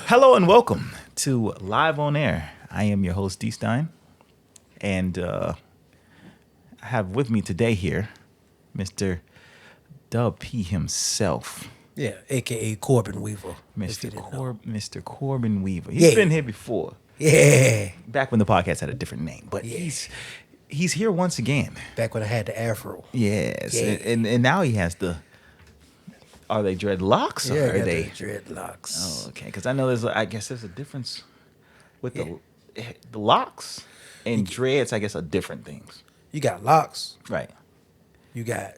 Hello and welcome to Live on Air. I am your host, D-stine, and I have with me today here Mr. Dub P himself, Yeah, aka Corbin Weaver. Mr. Corbin Weaver. He's been here before, Yeah. back when the podcast had a different name, but Yeah. he's here once again. Back when I had the afro. Yes, Yeah. and now he has the. Are they dreadlocks or Yeah, I are got they? the dreadlocks. Oh, okay. Because I know I guess there's a difference with Yeah. the locks and dreads. I guess are different things. You got locks. Right. You got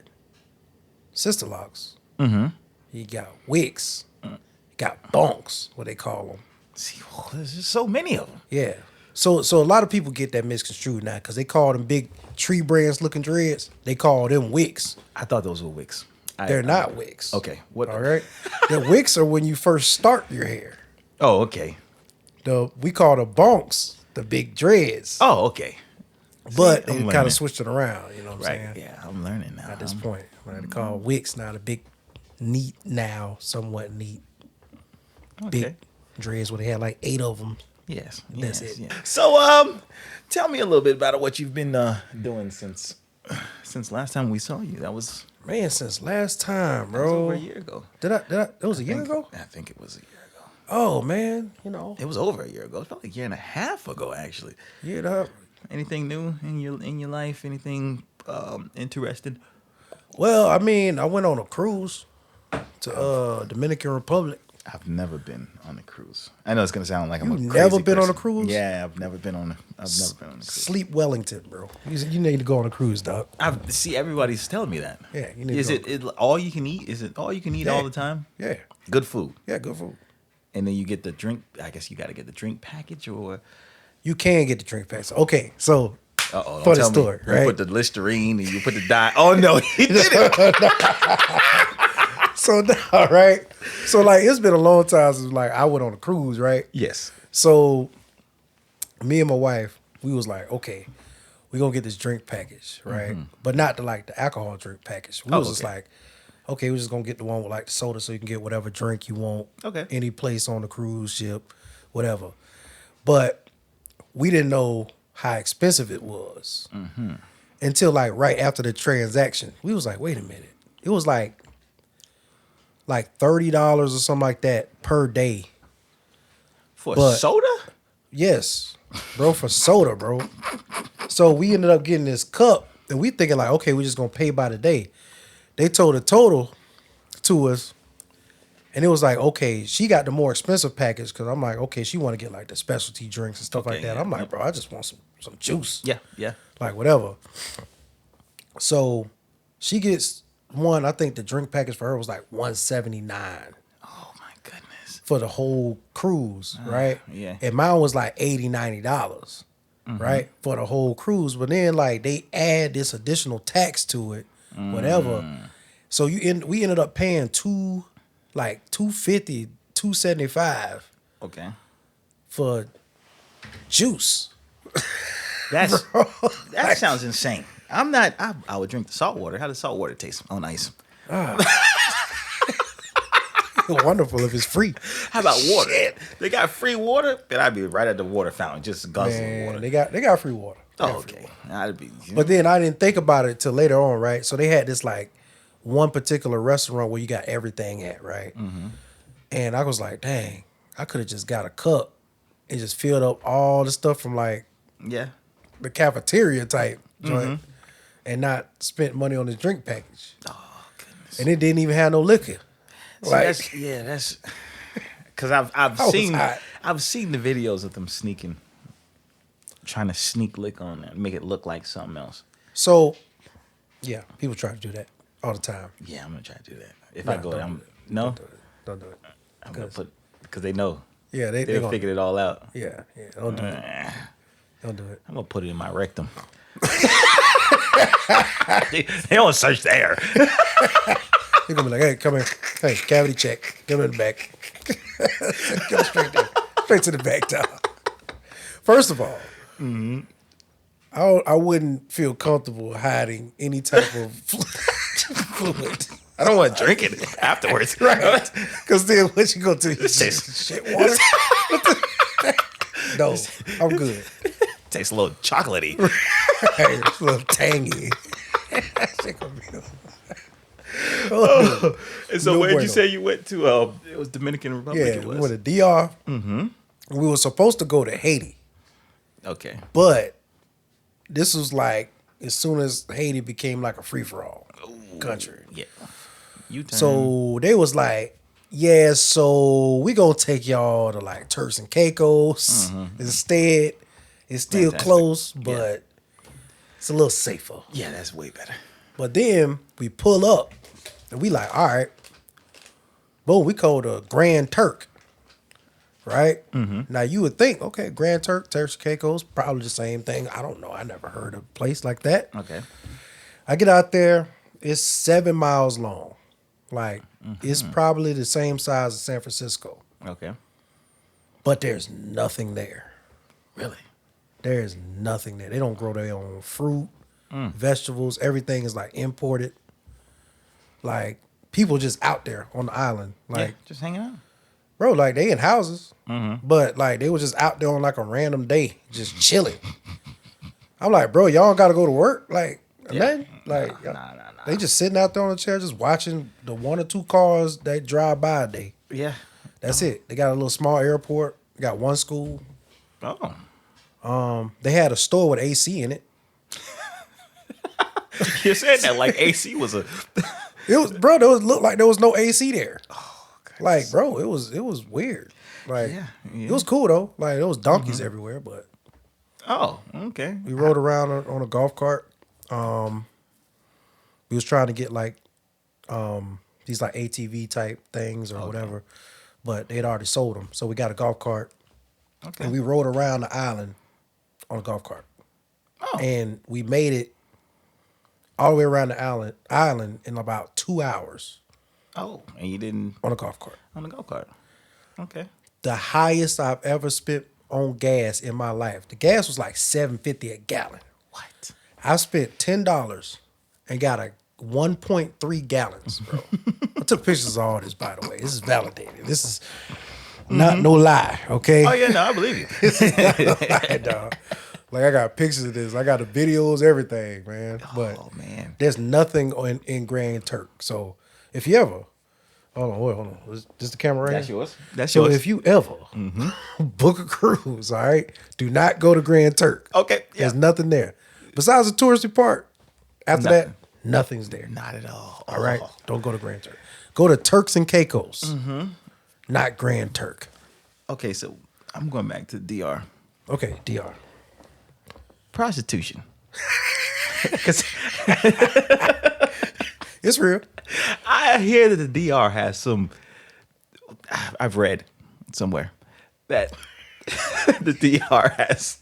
sister locks. Mm-hmm. You got wigs. You got bonks, what they call them. See, there's just so many of them. Yeah. So a lot of people get that misconstrued now because they call them big tree branch looking dreads. They call them wigs. I thought those were wigs. They're not wigs. Okay. What? All right. The wigs are when you first start your hair. Oh, okay. We call the bonks the big dreads. Oh, okay. But See, they I'm kind learning. of switched it around, you know what I'm Right. saying? Yeah, I'm learning now. At this point. What they call wigs now, the big, neat now, somewhat neat, Okay. big dreads where they had like 8 of them. Yes. That's yes, it. yeah. So, tell me a little bit about what you've been doing since last time we saw you. That was Man, since last time, that was bro. over a year ago. That was a year ago? I think it was a year ago. Oh, man. You know, It was over a year ago. It's probably a year and a half ago, actually. you know. Anything new in your life? Anything interesting? Well, I mean, I went on a cruise to Dominican Republic. I've never been on a cruise. I know it's gonna sound like I'm a You crazy never been on a person. cruise? Yeah, I've never been on a cruise. Sleep Wellington, bro. You need to go on a cruise, dog. See everybody's telling me that. Yeah, you need Is to it all you can eat? Is it all you can eat Yeah. all the time? Yeah. Good food. Yeah, good food. And then you get the drink. I guess you got to get the drink package or. You can get the drink packs. Okay, so Uh-oh, funny tell me. story, You right? put the Listerine and you put the dye. Oh no, he did it. So all right. So like it's been a long time since like I went on a cruise, right? Yes. So me and my wife, we was like, okay, we gonna get this drink package, right? But not the alcohol drink package. We was just okay. like, okay, we're just gonna get the one with like the soda so you can get whatever drink you want. Okay. Any place on the cruise ship, whatever. But we didn't know how expensive it was until like right after the transaction. We was like, wait a minute. It was like $30 or something like that per day. For But- soda? Yes, bro, for soda, bro. So we ended up getting this cup, and we thinking like, okay, we're just gonna pay by the day. They told the total to us, and it was like, okay, she got the more expensive package because I'm like, okay, she want to get like the specialty drinks and stuff like Okay, that. yeah, I'm like, yeah. bro, I just want some juice, Yeah. Yeah. like whatever. So she gets one. I think the drink package for her was like $179 Oh my goodness. for the whole cruise, right? yeah. And mine was like $80-$90, right? For the whole cruise. But then like they add this additional tax to it, whatever. So we ended up paying $250, $275 Okay. for juice. That sounds insane. I'm not. I would drink the salt water. How does salt water taste on ice? Wonderful if it's free. How about water? They got free water. Then I'd be right at the water fountain, just guzzling Man, water. they got free water. They Oh, got free okay. water. I'd be. But then I didn't think about it till later on, right? So they had this like one particular restaurant where you got everything at, right? And I was like, dang, I could have just got a cup and just filled up all the stuff from like yeah. the cafeteria type joint and not spent money on this drink package. Oh goodness. And it didn't even have no liquor. See, Like, that's because I've was seen hot. I've seen the videos of them trying to sneak lick on it, make it look like something else. so, yeah, people try to do that all the time. Yeah, I'm gonna try to do that. If Nah, I go, don't I'm do it. no, Don't do it. I'm gonna put because they know Yeah, they gonna, figured it all out. Yeah, don't do it. I'm Don't do it. gonna put it in my rectum. they don't search there. They're gonna be like, hey, come here. Hey, cavity check. Give me the back. Go straight there. Straight to the back, dog. First of all, I wouldn't feel comfortable hiding any type of fluid I don't want to drink it afterwards. Right. Because then what you gonna do? Shit water? No, I'm good. Tastes a little chocolatey. Hey, it's a little tangy. Shit gonna be- And so No where'd you bueno. say you went to? It was Dominican Republic. Yeah, it we was. went to DR. Mm-hmm. We were supposed to go to Haiti, Okay. but this was like as soon as Haiti became like a free for all country. Yeah. You turn. So they was like, yeah, so we gonna take y'all to like Turks and Caicos instead. It's still Fantastic. close, but it's a little safer. Yeah, that's way better. But then we pull up and we like, all right, boom, we call the Grand Turk. Right? Now you would think, okay, Grand Turk, Turks and Caicos, probably the same thing. I don't know. I never heard of a place like that. Okay. I get out there, it's 7 miles long. Like, it's probably the same size as San Francisco. Okay. But there's nothing there. Really? There's nothing there. They don't grow their own fruit, vegetables. Everything is like imported. Like, people just out there on the island. Like, Yeah, just hanging out. bro, like they in houses, but like they was just out there on like a random day, just chilling. I'm like, bro, y'all got to go to work, like nothing, like Nah. they just sitting out there on the chair, just watching the 1 or 2 cars that drive by a day. Yeah. That's it. They got a little small airport. They got 1 school. Oh. They had a store with AC in it. You said that like AC was a. It was, bro. Looked like there was no AC there. Like, bro, it was weird. Like, Yeah. it was cool though. Like, there was donkeys everywhere, but. Oh, okay. We rode around on a golf cart. We was trying to get like these like ATV type things or whatever, but they'd already sold them. So we got a golf cart, Okay. and we rode around the island on a golf cart. Oh. And we made it all the way around the island in about 2 hours Oh, and you didn't on a golf cart. on the go kart. Okay. The highest I've ever spent on gas in my life. The gas was like $7.50 a gallon. What? I spent $10 and got a 1.3 gallons, bro. I took pictures of all this, by the way. This is validated. This is not no lie, okay? Oh yeah, no, I believe you. Lie, dog. Like I got pictures of this. I got the videos, everything, man. But Oh man. there's nothing in Grand Turk. So if you ever, hold on. Is this the camera right That's here? yours. That's So yours. if you ever book a cruise, all right, do not go to Grand Turk. Okay. Yeah. There's nothing there. Besides the touristy part, after that, nothing's there. Not at all. All right? Don't go to Grand Turk. Go to Turks and Caicos, not Grand Turk. Okay, so I'm going back to DR. Okay, DR. Prostitution. 'Cause It's real. I hear that the DR has some. I've read somewhere that the DR has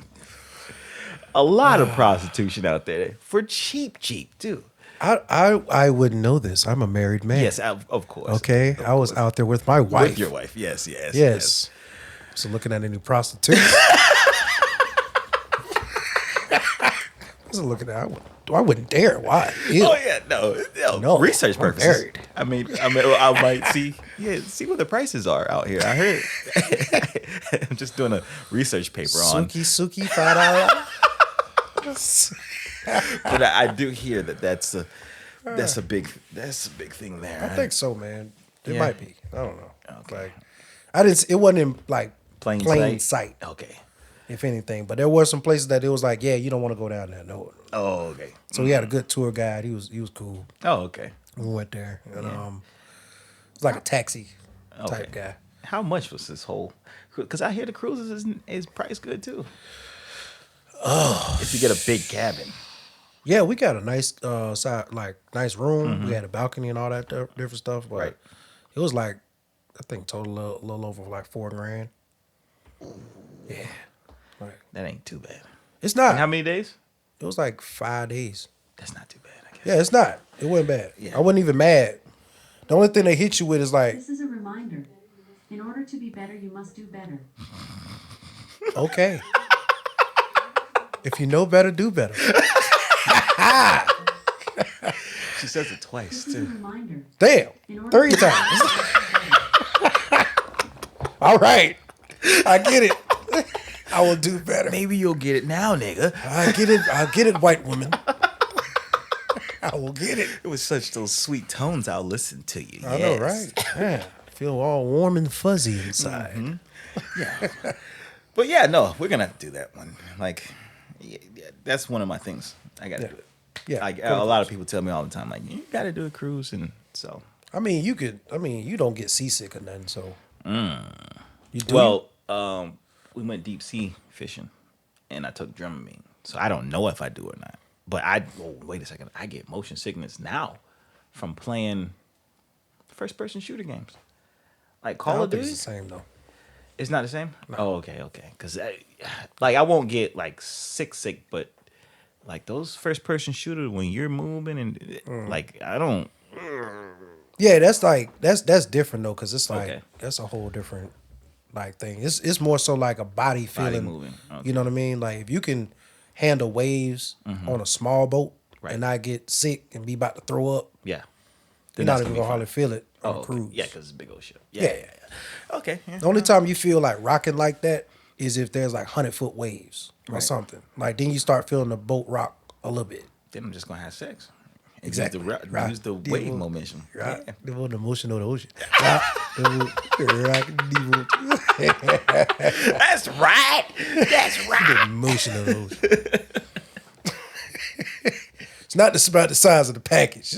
a lot of prostitution out there for cheap too. I wouldn't know this. I'm a married man. Yes, of course. Okay, I was out there with my wife. With your wife. Yes. Yes. So looking at any prostitutes. I wasn't looking at. I wouldn't dare. Why? Ew. Oh yeah, no. No, Research I'm purposes. married. I mean, I might see what the prices are out here. I heard. I'm just doing a research paper on, Suki, $5. but I do hear that's a big thing there. I think so, man. It Yeah. might be. I don't know. Okay. Like, I didn't. It wasn't in like Plain sight, Okay. if anything. But there were some places that it was like, yeah, you don't want to go down there. No. Oh, okay. So we had a good tour guide. He was cool. Oh, okay. We went there, and it was like a taxi type Okay. guy. How much was this whole? Because I hear the cruises is priced good too. Oh, if you get a big cabin. Yeah, we got a nice nice room. We had a balcony and all that different stuff. But Right. it was like, I think total a little over like $4,000. Yeah, like That ain't too bad. it's not. And how many days? It was like 5 days. That's not too bad, I guess. Yeah, it's not. It wasn't bad. Yeah. I wasn't even mad. The only thing they hit you with is like, This is a reminder. In order to be better, you must do better. okay, if you know better, do better. She says it twice This is a too. reminder. Damn, In order 3 to- times. All right, I get it. I will do better. Maybe you'll get it now, nigga. I get it. I get it, white woman. I will get it. It was such those sweet tones. I'll listen to you. I know, right? Man, I feel all warm and fuzzy inside. Yeah. But yeah, no, we're gonna have to do that one. Like, yeah, that's one of my things. I gotta do it. Yeah, Like, go to a lot of people tell me all the time, like, you gotta do a cruise, and so. I mean, you could. I mean, you don't get seasick or nothing, so. You do. Well, we went deep sea fishing, and I took Dramamine, so I don't know if I do or not. But wait a second, I get motion sickness now from playing first-person shooter games, like I Call don't of think Duty. it's the same though. It's not the same. Oh, okay. Because like I won't get like sick, but like those first-person shooters when you're moving and like I don't. Yeah, that's different though, because it's like Okay. that's a whole different like thing. It's more so like a body feeling. moving. Okay. You know what I mean? Like if you can handle waves on a small boat Right. and not get sick and be about to throw up, Yeah. you're Then not that's even be gonna hardly fine. feel it on Oh, a okay. cruise. Yeah, because it's a big old ship. Yeah. Okay. Yeah. The only time you feel like rocking like that is if there's like 100-foot waves or Right. something. Like then you start feeling the boat rock a little bit. Then I'm just gonna have sex. And Exactly. Right. Use the Yeah, wave well, momentum. Right. Yeah. The motion of the ocean. Rock, the That's right. That's right. motion of the ocean. It's not just about the size of the package.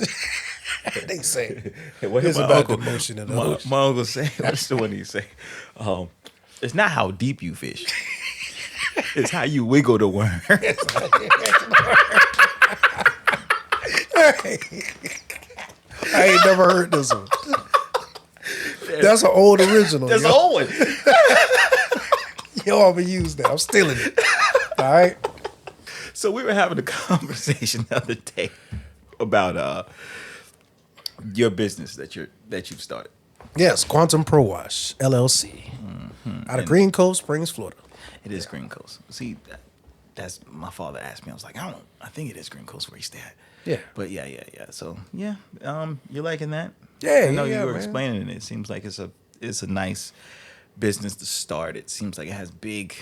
They say What it's did my about uncle, the motion of the my, ocean. my uncle say? What's the one he say? It's not how deep you fish. It's how you wiggle the worm. I ain't never heard this one. That's an old original. That's yo. the old one. Yo, I'm gonna use that. I'm stealing it. All right. So we were having a conversation the other day about your business that you've started. Yes, Quantum Pro Wash LLC, out of Green Cove Springs, Florida. It is Green Coast. See, that's my father asked me. I was like, I think it is Green Coast where he's at. Yeah. But yeah. So yeah, you're liking that? Yeah, I know yeah, you were man. explaining it. It seems like it's a nice business to start. It seems like it has big.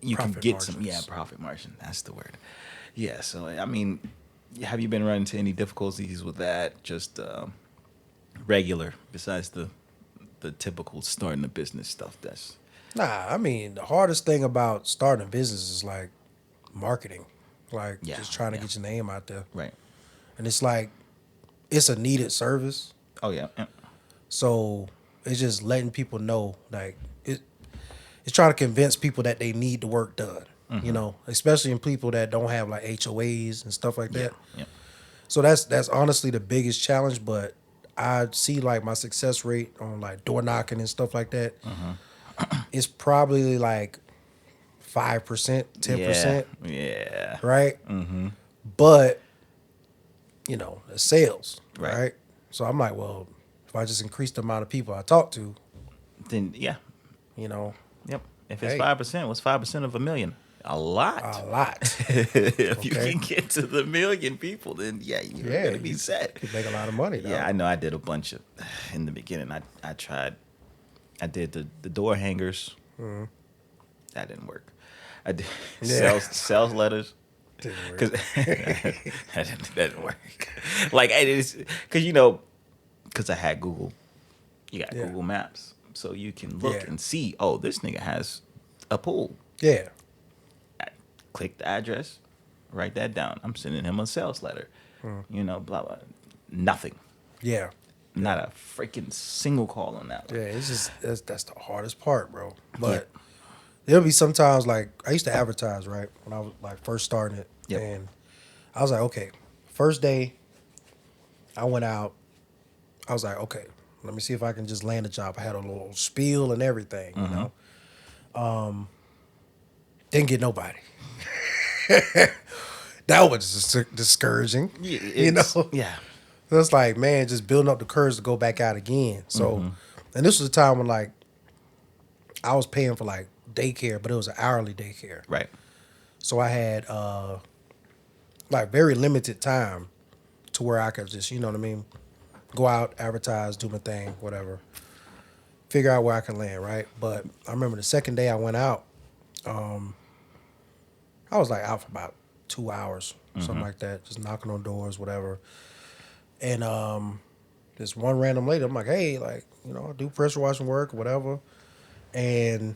You Profit can get some, margins. profit margin. That's the word. Yeah. So I mean, have you been running into any difficulties with that? Just regular, besides the typical starting a business stuff. That's Nah, I mean, the hardest thing about starting a business is like marketing, like Yeah, just trying to yeah. get your name out there. right. And it's like, it's a needed service. Oh yeah. So it's just letting people know, like, it's trying to convince people that they need the work done, you know, especially in people that don't have like HOAs and stuff like that. Yeah. So that's honestly the biggest challenge, but I see like my success rate on like door knocking and stuff like that. It's probably like 5%, 10%, Yeah. right? But you know, the sales, Right. right? So I'm like, well, if I just increase the amount of people I talk to, Then yeah. you know, Yep. If it's Hey. 5%, what's 5% of a million? A lot. a lot. If you Okay. can get to the million people, then you're gonna be set. You make a lot of money. Dog. Yeah, I know. I did a bunch of in the beginning. I tried. I did the door hangers. That didn't work. I did Yeah. sales letters. Didn't work. Cause that didn't work. Like it is because because I had Google. You got Yeah. Google Maps, so you can look Yeah. and see. Oh, this nigga has a pool. Yeah. I click the address, write that down. I'm sending him a sales letter. Blah blah. Nothing. Yeah. Not a freaking single call on that one. Yeah. It's just that's the hardest part, bro. But there'll be sometimes like I used to advertise, right? When I was like first starting it. Yep. And I was like, okay, first day I went out, I was like, okay, let me see if I can just land a job. I had a little spiel and everything, you know. Didn't get nobody. That was discouraging. Yeah, you know? Yeah. So it's like, man, just building up the courage to go back out again. So, and this was a time when like I was paying for like daycare, but it was an hourly daycare. Right. So I had like very limited time to where I could just, you know what I mean, go out, advertise, do my thing, whatever. Figure out where I can land, right? But I remember the second day I went out, I was like out for about 2 hours, something like that, just knocking on doors, whatever. And this one random lady, I'm like, hey, like, you know, I do pressure washing work, whatever. And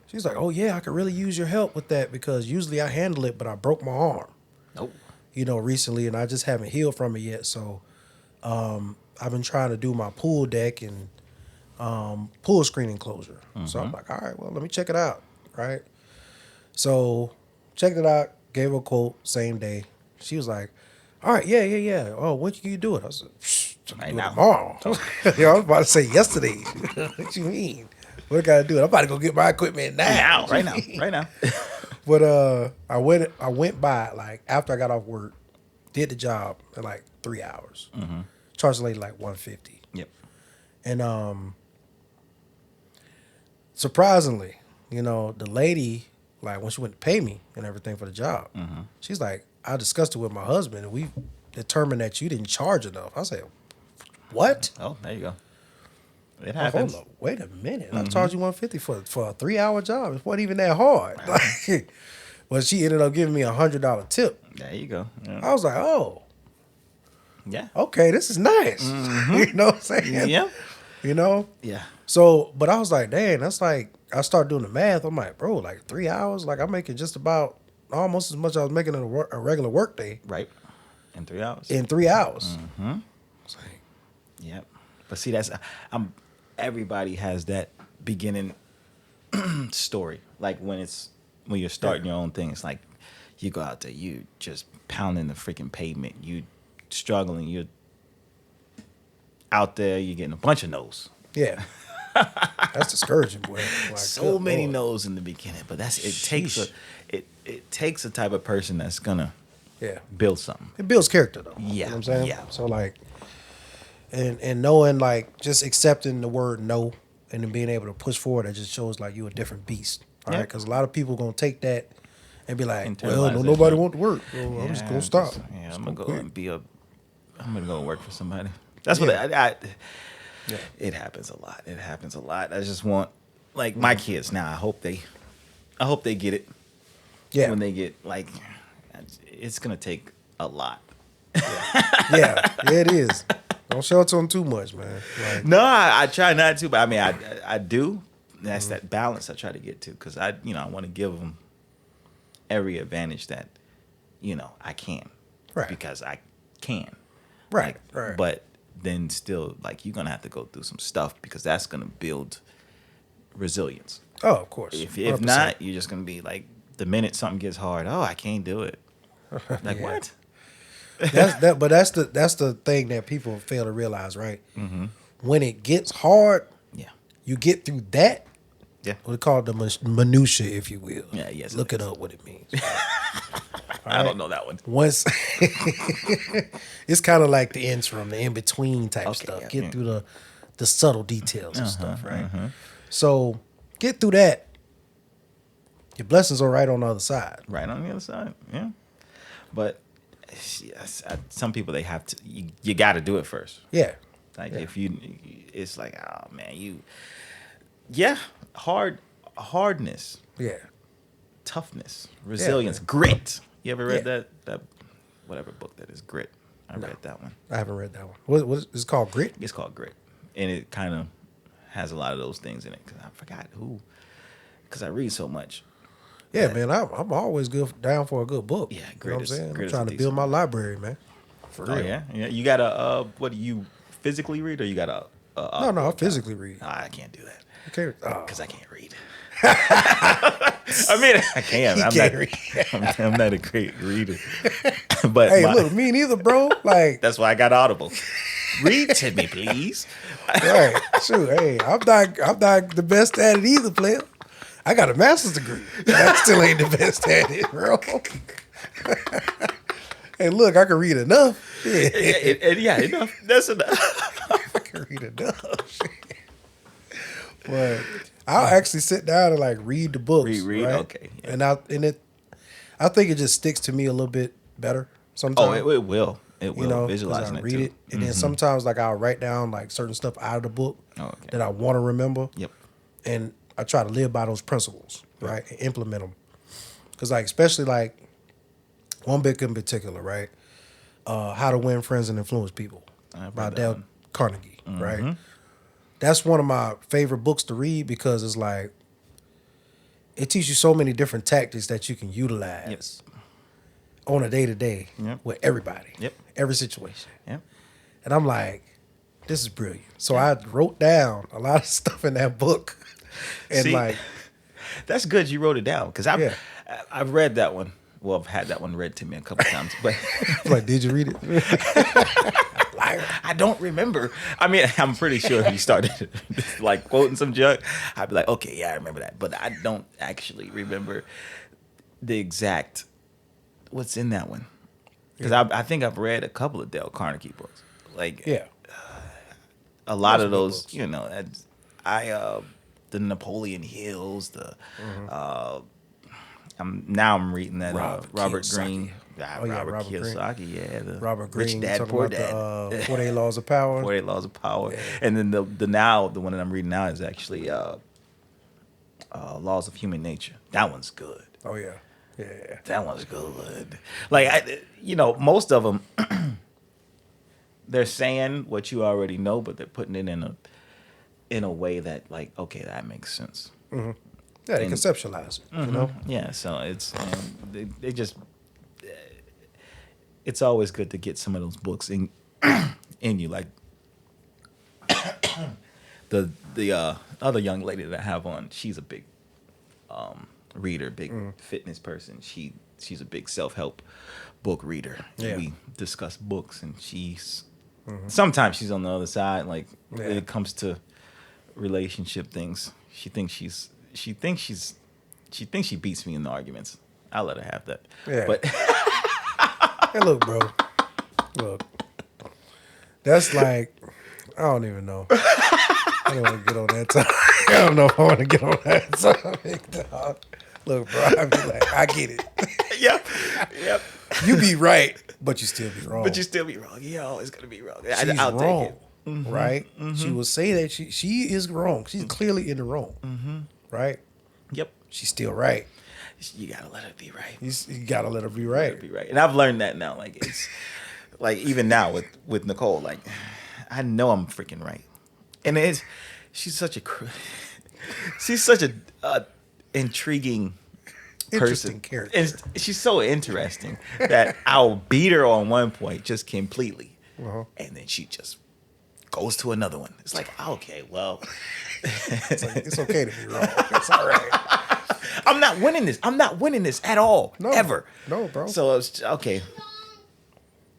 she's like, oh yeah, I could really use your help with that because usually I handle it, but I broke my arm, Nope. you know, recently, and I just haven't healed from it yet. So I've been trying to do my pool deck and pool screen enclosure. So I'm like, all right, well, let me check it out, right? So checked it out, gave her a quote, same day. She was like, all right, yeah. Oh, when can you do it? I said, Right do it now. tomorrow. I was about to say yesterday. What you mean? What I gotta do? I'm about to go get my equipment now. Right now. But I went by like after I got off work, did the job in like 3 hours. Charged the lady like $150. Yep. And surprisingly, you know, the lady, like when she went to pay me and everything for the job, she's like, I discussed it with my husband and we determined that you didn't charge enough. I said, what? Oh, there you go. It Oh, happens. hold on, wait a minute. I charged you $150 for a 3 hour job. It wasn't even that hard. Like, well, she ended up giving me $100 tip. There you go. Yeah. I was like, oh, Yeah. okay, this is nice. You know what I'm saying? Yeah. You know? Yeah. So, but I was like, dang, that's like, I started doing the math. I'm like, bro, like 3 hours, like I'm making just about almost as much I was making in a regular work day Right. In 3 hours. in 3 hours. It's like, Yep. But see, everybody has that beginning story. Like when you're starting your own thing, it's like you go out there, you just pounding the freaking pavement, you struggling, you're out there, you're getting a bunch of no's. yeah. That's discouraging, boy. Like, So good many Lord. no's in the beginning, but Sheesh. it takes a type of person that's gonna Yeah. build something. It builds character though. Yeah, You know what I'm saying? yeah. So like and knowing like just accepting the word no and then being able to push forward, it just shows like you a different beast. All right. Yeah. Because a lot of people gonna take that and be like, Internalize well, no, it, nobody yeah. want to work. Well, I'm just gonna stop. Yeah, Just I'm gonna go quit. and I'm gonna go work for somebody. That's Yeah. what I Yeah. it happens a lot. It happens a lot. I just want like my kids now. I hope they get it. Yeah. When they get like, it's gonna take a lot. Yeah, it is. Don't show it to them too much, man. Like, No, I try not to, but I mean, I do. That's that balance I try to get to because I want to give them every advantage that I can, Right. Because I can, right, Like, right. But then still, like you're gonna have to go through some stuff because that's gonna build resilience. Oh, of course. If 100%. not, you're just gonna be like the minute something gets hard, oh, I can't do it. Like Yeah. what? But that's the thing that people fail to realize, right? Mm-hmm. When it gets hard, Yeah. you get through that. Yeah. We call it the minutia, if you will. Yeah, yes, it Look it is. up what it means. I don't know that one. Once it's kind of like the interim, the in between type Okay, stuff. yeah, Get yeah. through the subtle details and stuff, right? So get through that. Your blessings are right on the other side. Right on the other side, yeah. But yes, some people they have to. You got to do it first. Yeah. Like Yeah. if it's like, oh man, hardness, Yeah. toughness, resilience, man. grit. You ever read Yeah. that whatever book that is Grit? I read that one. I haven't read that one. What is it called? Grit? It's called Grit, and it kind of has a lot of those things in it. Cause I forgot who, because I read so much. Yeah, man. I'm always down for a good book. Yeah, You know Grit what I'm is- saying? Grit I'm is trying a to build decent my book. library, man. For real. Oh yeah. You got a what do you physically read or you got a No, I physically read. I can't do that Okay. because I can't read. I mean, I can. He I'm can't not. read. I'm not a great reader. But Hey, look, me neither, bro. Like, that's why I got Audible. Read to me, please. right. Shoot, hey, I'm not the best at it either, player. I got a master's degree. I still ain't the best at it, bro. Hey, look, I can read enough. Yeah, enough. That's enough. I can read enough. But I'll actually sit down and like read the books. Read, right? okay, yeah. And I think it just sticks to me a little bit better. sometimes. it will. It will. You know, because Visualizing I it read too. it, and then sometimes like I'll write down like certain stuff out of the book Oh, okay. that I want to remember. Yep. And I try to live by those principles, right, and implement them. Because like especially like one book in particular, right, How to Win Friends and Influence People I've by read that Dale one. Carnegie, right. That's one of my favorite books to read because it's like it teaches you so many different tactics that you can utilize Yes. on a day to day Yep. with everybody, Yep. every situation. Yep. And I'm like, this is brilliant. So I wrote down a lot of stuff in that book. And See, like, that's good you wrote it down because Yeah. I've read that one. Well, I've had that one read to me a couple times, but like, did you read it? I don't remember. I mean, I'm pretty sure if you started like quoting some junk, I'd be like, okay, yeah, I remember that. But I don't actually remember the exact what's in that one because I think I've read a couple of Dale Carnegie books. Like, Yeah. a lot Those of are good those, books. you know, the Napoleon Hills, I'm reading that Robert Kiyosaki. Greene. Oh, yeah, Robert Greene. Kiyosaki, yeah, the Robert Rich Greene Dad talking Poor about Dad. the 48 Laws of Power. 48 Laws of Power. And then the one that I'm reading now is actually Laws of Human Nature. That one's good. Oh, yeah. Yeah. That one's good. Like, most of them, they're saying what you already know, but they're putting it in a way that, like, okay, that makes sense. Yeah, they And- conceptualize it, you know? Yeah, so they just, it's always good to get some of those books in in you. Like the other young lady that I have on, she's a big reader, big fitness person. She's a big self-help book reader. Yeah. We discuss books, and sometimes she's on the other side. Like when Yeah. it comes to relationship things, she thinks she beats me in the arguments. I'll let her have that. Yeah. But Hey, look, bro. Look. That's like, I don't even know. I don't want to get on that topic. I don't know if I want to get on that topic, dog. Look, bro, I be like, I get it. yep. You be right, but you still be wrong. But you still be wrong. You're always gonna be wrong. She's I'll wrong, take it. right? She will say that she is wrong. She's clearly in the wrong, right? Yep. She's still right. You gotta let her be right. You gotta let her be right. Be right. And I've learned that now. Like it's like even now with Nicole, like I know I'm freaking right. And she's such a intriguing Interesting person. character. And she's so interesting that I'll beat her on one point just completely. And then she just goes to another one. It's like, okay, well, It's like, it's okay to be wrong. It's all right. I'm not winning this at all. No. Ever. No, bro. So it's okay.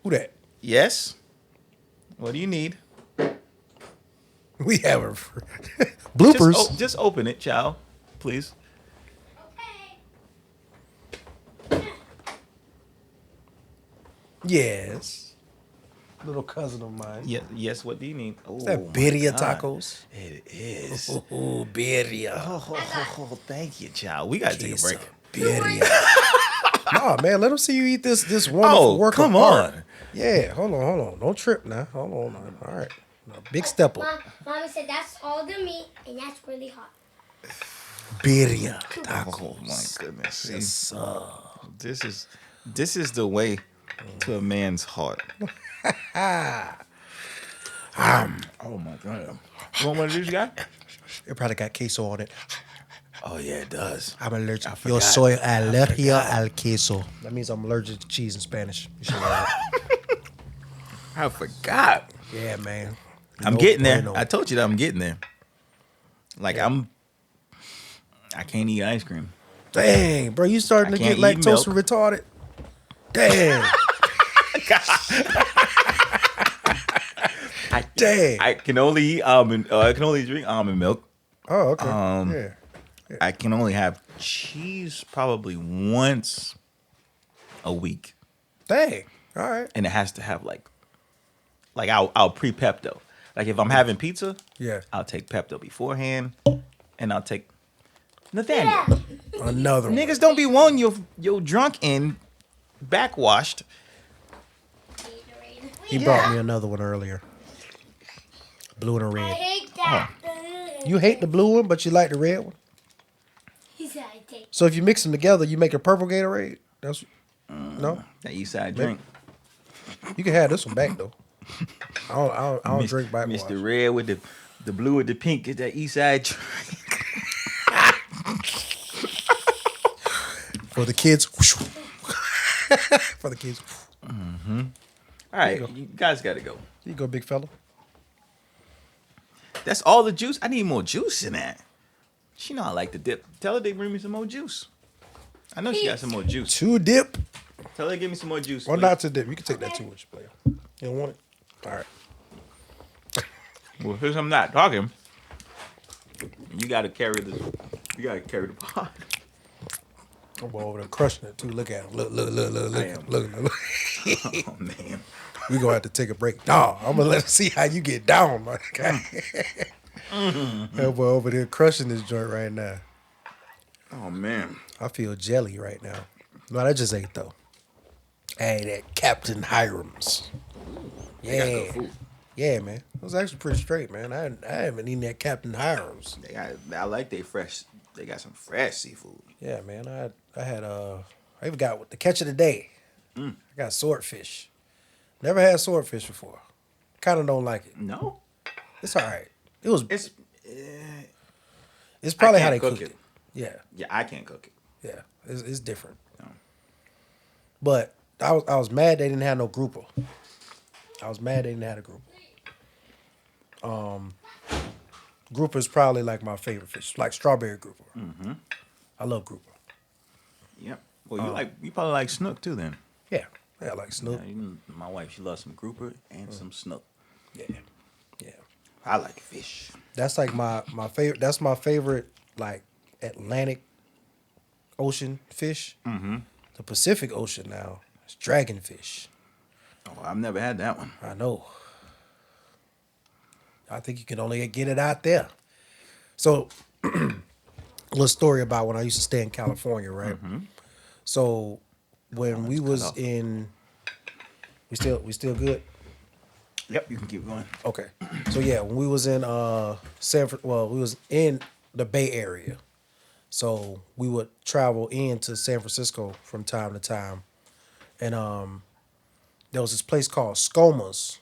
Who that? Yes. What do you need? We have a bloopers. Just open it, child, please. Yes. Little cousin of mine. Yes. What do you need? Oh, Is that my birria God. tacos? It is. Oh, birria. Oh, thank you, child. We gotta take a break. Birria. Nah, man, let them see you eat this wonderful work come of art. on. Yeah, hold on. Don't trip now. Hold on. Now. All right. Now, big step up. Mommy said that's all the meat and that's really hot. Birria. Oh my goodness. See, Yes, sir. this is the way to a man's heart. Oh my God. You want one of these, guy? It probably got queso on it. Oh yeah, it does. I'm allergic. I Yo forgot. soy alergia al queso. That means I'm allergic to cheese in Spanish. You should know that. I forgot. Yeah, man. I'm No getting there. bueno. I told you that I'm getting there. Like I can't eat ice cream. Dang, bro, you starting I to get can't eat lactose milk. retarded? Dang. Dang. I can only eat almond. I can only drink almond milk. Oh, okay. Yeah. I can only have cheese probably once a week, Dang. All right. and it has to have like I'll pre Pepto. Like if I'm having pizza, Yeah. I'll take Pepto beforehand, and I'll take Nathaniel. Another one. Niggas don't be wanting your drunk and backwashed He brought me another one earlier. Blue and a I red. hate that. You hate the blue one, but you like the red one? He said I take. So if you mix them together, you make a purple Gatorade? That's no? That East Side Maybe. drink. You can have this one back, though. I don't drink backwash. Mr. Red with the blue with the pink. Get that East Side drink. For the kids. For the kids. All right, you guys got to go. Here you go, big fella. That's all the juice. I need more juice in that. She know I like to dip. Tell her they bring me some more juice. I know she got some more juice. Two dip. Tell her to give me some more juice. Or please. not to dip. You can take that too, with you, player. You don't want it? All right. Well, since I'm not talking, you got to carry this. You got to carry the pot. I'm over there crushing it too. Look at him. Look, I am. look. Oh man. We gonna have to take a break. Nah, I'm gonna let him see how you get down, my guy. That boy over there crushing this joint right now. Oh man. I feel jelly right now. No, that just ain't though. Hey, that Captain Hiram's. They got Yeah, good food. yeah, man. It was actually pretty straight, man. I haven't eaten that Captain Hiram's. I like they fresh. They got some fresh seafood. Yeah, man. I even got the catch of the day. I got swordfish. Never had swordfish before. Kind of don't like it. No, It's all right. It's it's probably I how can't they cook cook it. it. Yeah, Yeah, I can't cook it. yeah. It's different. No. But I was mad they didn't have no grouper. I was mad they didn't have a grouper. Grouper is probably like my favorite fish, like strawberry grouper. Mm-hmm. I love grouper. Yep. Well, you probably like snook too then. Yeah, I like snook. Yeah, my wife, she loves some grouper and some snook. Yeah, yeah. I like fish. That's like my favorite. That's my favorite, like Atlantic Ocean fish. Mm-hmm. The Pacific Ocean now is dragonfish. Oh, I've never had that one. I know. I think you can only get it out there. So, a little story about when I used to stay in California, right? So, when we was off. in, we still good. Yep, you can keep going. Okay. So yeah, when we was in we was in the Bay Area. So we would travel into San Francisco from time to time. And there was this place called Skoma's.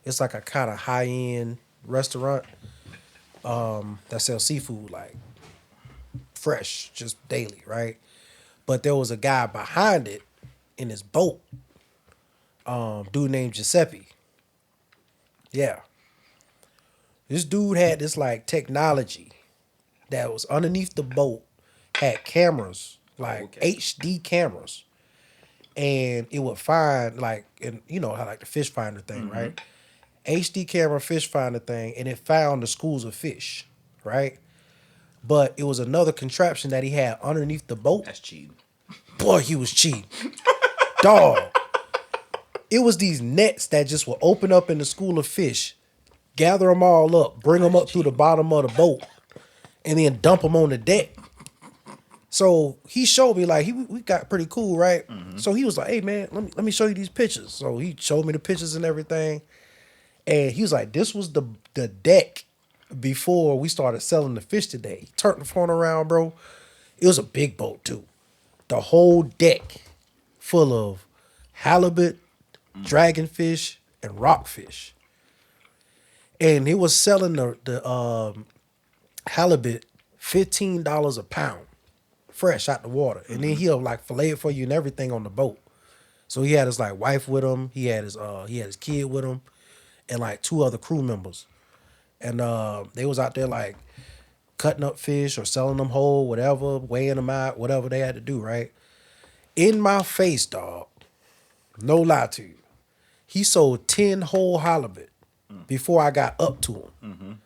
It's like a kind of high-end restaurant that sells seafood like fresh, just daily, right? But there was a guy behind it in his boat, dude named Giuseppe. Yeah. This dude had this like technology that was underneath the boat, had cameras, like HD cameras. And it would find like, and you know how like the fish finder thing, right? HD camera fish finder thing, and it found the schools of fish, right? But it was another contraption that he had underneath the boat. That's cheating. Boy, he was cheating. Dog. It was these nets that just would open up in the school of fish, gather them all up, bring them up through the bottom of the boat, and then dump them on the deck. So he showed me like we got pretty cool, right? So he was like, "Hey man, let me show you these pictures." So he showed me the pictures and everything, and he was like, "This was the deck before we started selling the fish today." He turned the phone around, bro. It was a big boat too. The whole deck full of halibut, dragonfish, and rockfish. And he was selling the halibut $15 a pound, fresh out the water. And then he'll like fillet it for you and everything on the boat. So he had his like wife with him, he had his kid with him, and like 2 other crew members. And they was out there like cutting up fish or selling them whole, whatever, weighing them out, whatever they had to do, right? In my face, dog. No lie to you. He sold 10 whole halibut before I got up to him.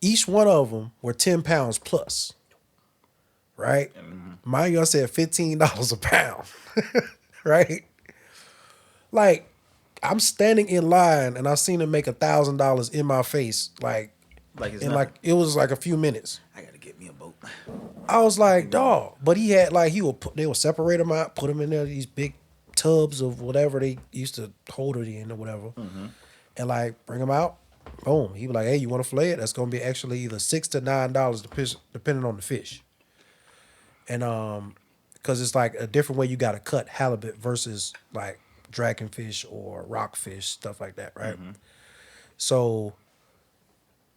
Each one of them were 10 pounds plus. Right? Mind you, I said $15 a pound. Right? Like, I'm standing in line and I seen him make $1,000 in my face, like Like it's in nothing. like it was like a few minutes. I gotta get me a boat. I was like, dog. But he had like they would separate them out, put them in there, these big tubs of whatever they used to hold it in or whatever, and like bring them out. Boom. He be like, hey, you want to fillet it? That's gonna be actually either $6 to $9 depending on the fish. And because it's like a different way you got to cut halibut versus like dragonfish or rockfish, stuff like that, right? So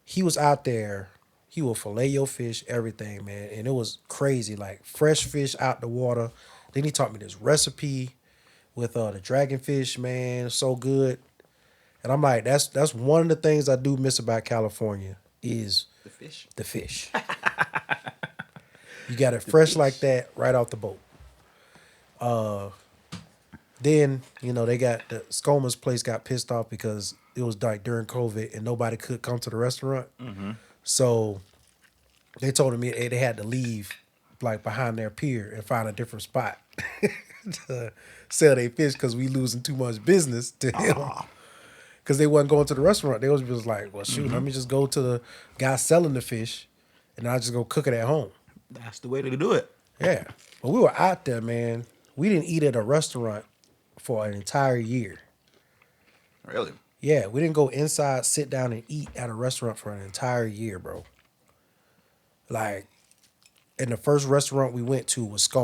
he was out there. He will fillet your fish, everything, man, and it was crazy. Like fresh fish out the water. Then he taught me this recipe with the dragonfish, man, so good. And I'm like, that's one of the things I do miss about California is The fish. the fish. You got it fresh like that right off the boat. Then, they got the Skoma's place got pissed off because it was like during COVID and nobody could come to the restaurant. So they told me they had to leave like behind their pier and find a different spot to sell their fish because we losing too much business to him. Because they wasn't going to the restaurant. They was just like, well, shoot, let me just go to the guy selling the fish and I'll just go cook it at home. That's the way to do it. Yeah. But we were out there, man. We didn't eat at a restaurant for an entire year. Really? Yeah, we didn't go inside, sit down, and eat at a restaurant for an entire year, bro. Like, and the first restaurant we went to was Skoma.